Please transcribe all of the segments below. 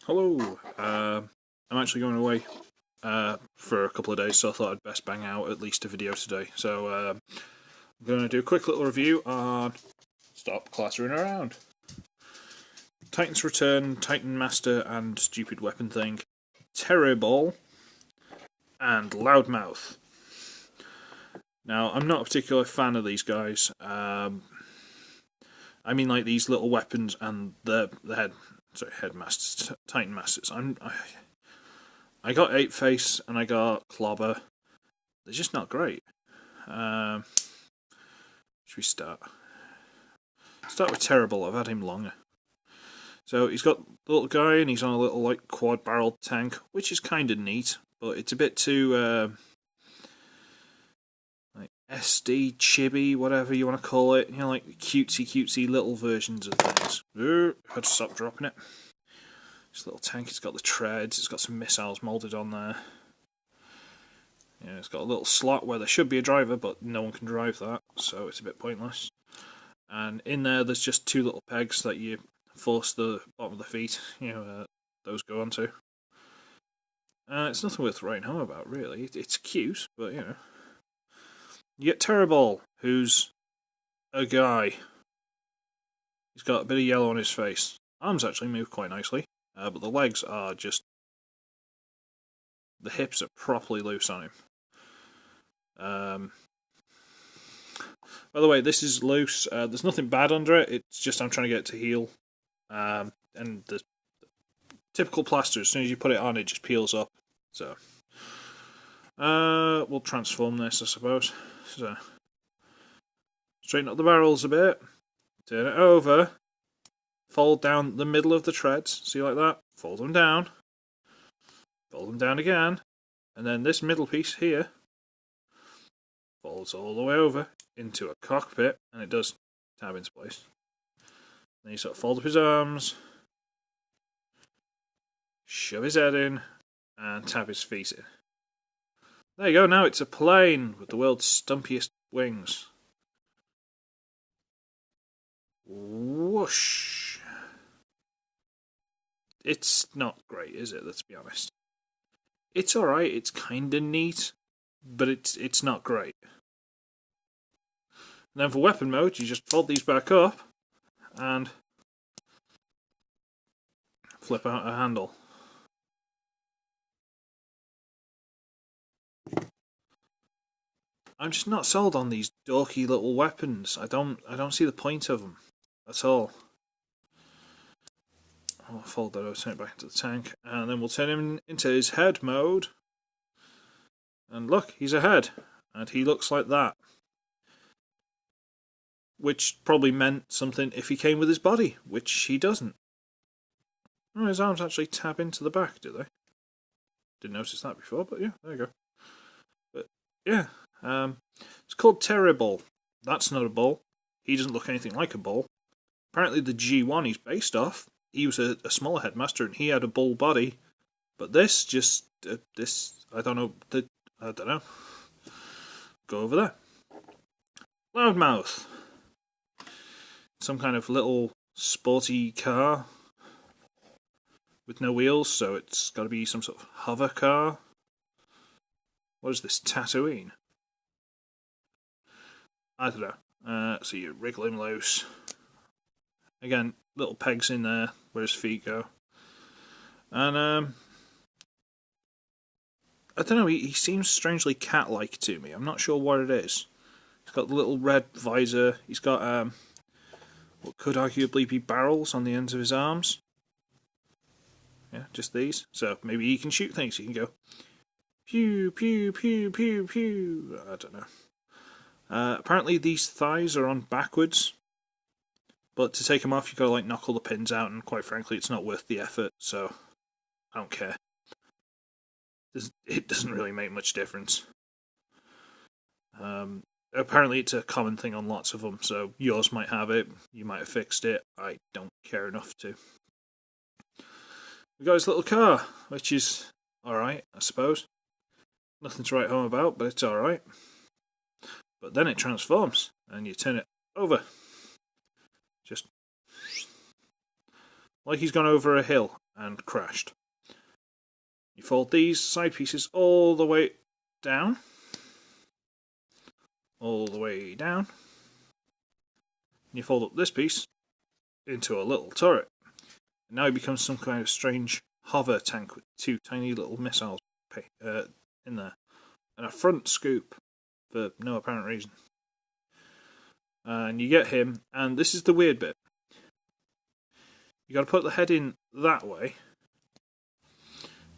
Hello. I'm actually going away for a couple of days, so I thought I'd best bang out at least a video today. So I'm going to do a quick little review on Stop Clattering Around. Titan's Return, Titan Master and Stupid Weapon Thing, TerriBull, and Loudmouth. Now, I'm not a particular fan of these guys. I mean, like these little weapons and the headmasters, Titan Masters. I got 8-Face and I got Clobber. They're just not great. Should we start? Start with TerriBull. I've had him longer. So he's got the little guy and he's on a little like quad-barreled tank, which is kind of neat, but it's a bit too like SD, chibi, whatever you want to call it. You know, like cutesy little versions of things. Had to stop dropping it. This little tank, it's got the treads, it's got some missiles moulded on there. Yeah, it's got a little slot where there should be a driver, but no one can drive that, so it's a bit pointless. And in there, there's just two little pegs that you force the bottom of the feet, those go onto. It's nothing worth writing home about, really. It's cute, but, you get TerriBull, who's a guy. He's got a bit of yellow on his face. Arms actually move quite nicely. But the legs are just... the hips are properly loose on him. By the way, this is loose. There's nothing bad under it. It's just I'm trying to get it to heal. And the typical plaster, as soon as you put it on, it just peels up. So, we'll transform this, I suppose. So, straighten up the barrels a bit. Turn it over. Fold down the middle of the treads, see like that? Fold them down again, and then this middle piece here folds all the way over into a cockpit, and it does tab into place. Then you sort of fold up his arms, shove his head in, and tap his feet in. There you go, now it's a plane with the world's stumpiest wings. Whoosh! It's not great, is it? Let's be honest. It's alright, it's kinda neat, but it's not great. And then for weapon mode, you just fold these back up and flip out a handle. I'm just not sold on these dorky little weapons. I don't see the point of them. That's all. I'll fold that over, turn it back into the tank, and then we'll turn him into his head mode. And look, he's a head, and he looks like that. Which probably meant something if he came with his body, which he doesn't. Oh, his arms actually tab into the back, do they? Didn't notice that before, but yeah, there you go. But yeah, it's called TerriBull. That's not a bull. He doesn't look anything like a bull. Apparently the G1 he's based off, he was a smaller headmaster and he had a bull body, but this just I don't know. Go over there. Loudmouth. Some kind of little sporty car with no wheels, so it's got to be some sort of hover car. What is this, Tatooine? I don't know. So you wriggle him loose. Again, little pegs in there where his feet go. And, I don't know, he seems strangely cat-like to me. I'm not sure what it is. He's got the little red visor. He's got, what could arguably be barrels on the ends of his arms. Yeah, just these. So maybe he can shoot things. He can go pew, pew, pew, pew, pew. I don't know. Apparently these thighs are on backwards. But to take them off, you've got to like knock all the pins out, and quite frankly, it's not worth the effort, so I don't care. It doesn't really make much difference. Apparently it's a common thing on lots of them, so yours might have it, you might have fixed it, I don't care enough to. We've got his little car, which is alright, I suppose. Nothing to write home about, but it's alright. But then it transforms, and you turn it over. Just like he's gone over a hill and crashed. You fold these side pieces all the way down. All the way down. And you fold up this piece into a little turret. And now it becomes some kind of strange hover tank with two tiny little missiles in there. And a front scoop for no apparent reason. And you get him, and this is the weird bit. You got to put the head in that way,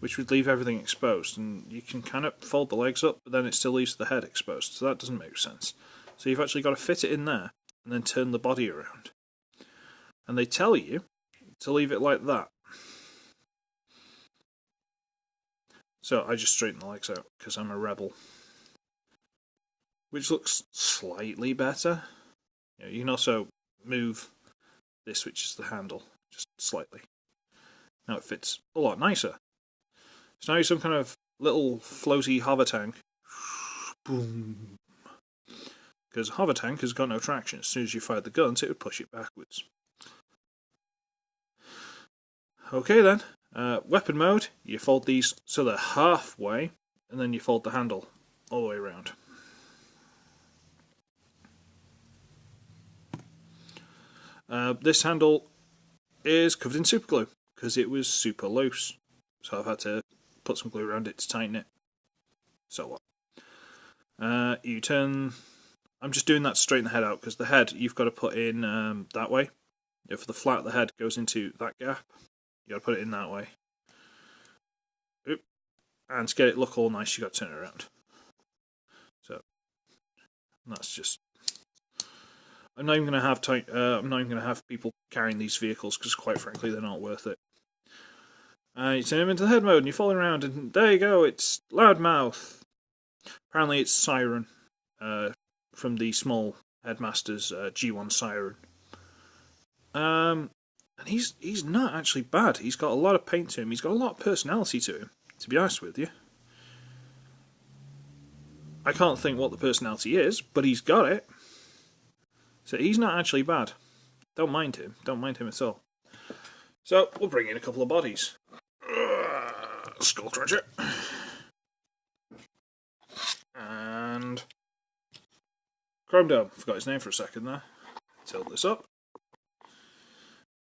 which would leave everything exposed, and you can kind of fold the legs up, but then it still leaves the head exposed, so that doesn't make sense. So you've actually got to fit it in there, and then turn the body around. And they tell you to leave it like that. So I just straighten the legs out, because I'm a rebel. Which looks slightly better. You can also move this, which is the handle, just slightly. Now it fits a lot nicer. So now you're some kind of little floaty hover tank. Boom. Because a hover tank has got no traction. As soon as you fired the guns, it would push it backwards. Okay then. Weapon mode. You fold these so they're halfway, and then you fold the handle all the way around. This handle is covered in super glue because it was super loose, so I've had to put some glue around it to tighten it. So what? You turn. I'm just doing that to straighten the head out because the head you've got to put in that way. If the flat of the head goes into that gap, you got to put it in that way. Oop. And to get it look all nice, you got to turn it around. So that's just. I'm not even going to have I'm not even going to have people carrying these vehicles because, quite frankly, they're not worth it. You turn him into the head mode and you're falling around, and there you go. It's Loudmouth. Apparently, it's Siren from the small Headmaster's G1 Siren. And he's not actually bad. He's got a lot of paint to him. He's got a lot of personality to him. To be honest with you, I can't think what the personality is, but he's got it. So he's not actually bad. Don't mind him. Don't mind him at all. So we'll bring in a couple of bodies. Skullcruncher. And Chrome Dome. Forgot his name for a second there. Tilt this up.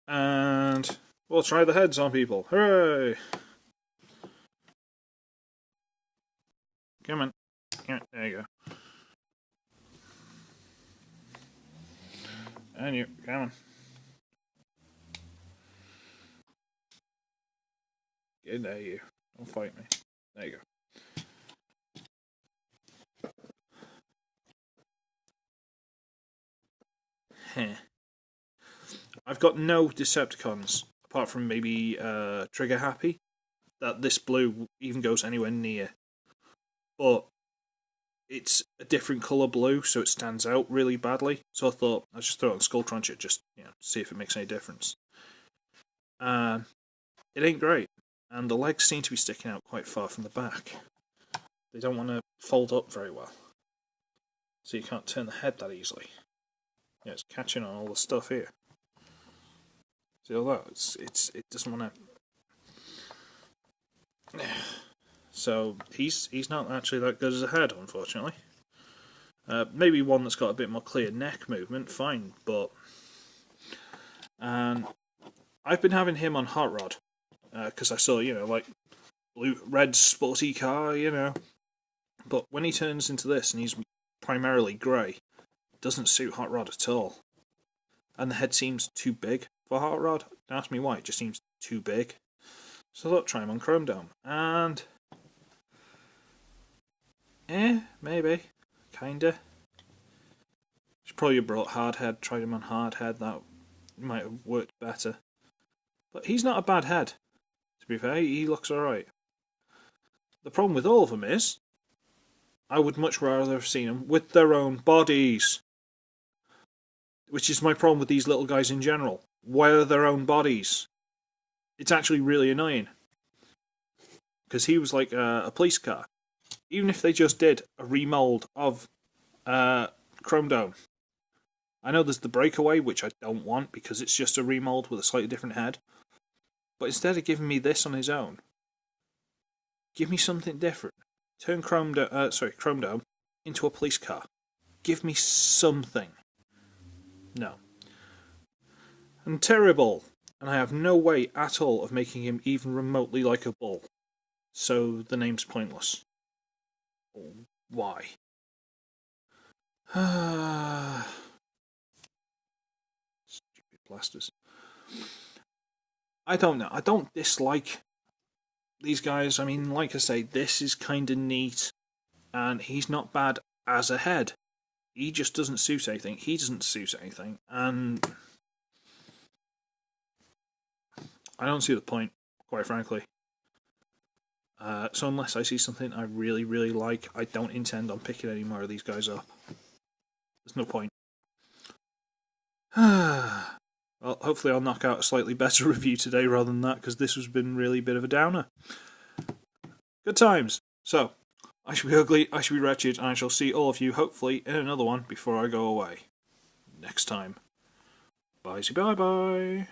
And we'll try the heads on people. Hooray! Come on. Yeah, there you go. And you, come on. Get in there, you. Don't fight me. There you go. Heh. I've got no Decepticons, apart from maybe Trigger Happy, that this blue even goes anywhere near. But it's a different colour blue, so it stands out really badly. So I thought I'd just throw it on Skullcruncher, just see if it makes any difference. It ain't great, and the legs seem to be sticking out quite far from the back. They don't want to fold up very well, so you can't turn the head that easily. It's catching on all the stuff here. See all that? It doesn't want to. So he's not actually that good as a head, unfortunately. Maybe one that's got a bit more clear neck movement, fine, but... And I've been having him on Hot Rod, because I saw, like, red sporty car, But when he turns into this, and he's primarily grey, it doesn't suit Hot Rod at all. And the head seems too big for Hot Rod. Don't ask me why, it just seems too big. So I thought, try him on Chrome Dome, and... maybe. Kinda. Should probably have brought Hardhead, tried him on Hardhead, that might have worked better. But he's not a bad head, to be fair, he looks alright. The problem with all of them is, I would much rather have seen them with their own bodies. Which is my problem with these little guys in general. Why are their own bodies? It's actually really annoying. Because he was like a police car. Even if they just did a remold of Chrome Dome. I know there's the Breakaway, which I don't want because it's just a remold with a slightly different head. But instead of giving me this on his own, give me something different. Turn Chrome Dome into a police car. Give me something. No. And TerriBull, and I have no way at all of making him even remotely like a bull. So the name's pointless. Why? Stupid blasters. I don't know. I don't dislike these guys. I mean, like I say, this is kind of neat, and he's not bad as a head. He just doesn't suit anything. He doesn't suit anything, and I don't see the point, quite frankly. So unless I see something I really, really like, I don't intend on picking any more of these guys up. There's no point. Well, hopefully I'll knock out a slightly better review today rather than that, because this has been really a bit of a downer. Good times. So, I shall be ugly, I shall be wretched, and I shall see all of you, hopefully, in another one before I go away. Next time. Bye-bye.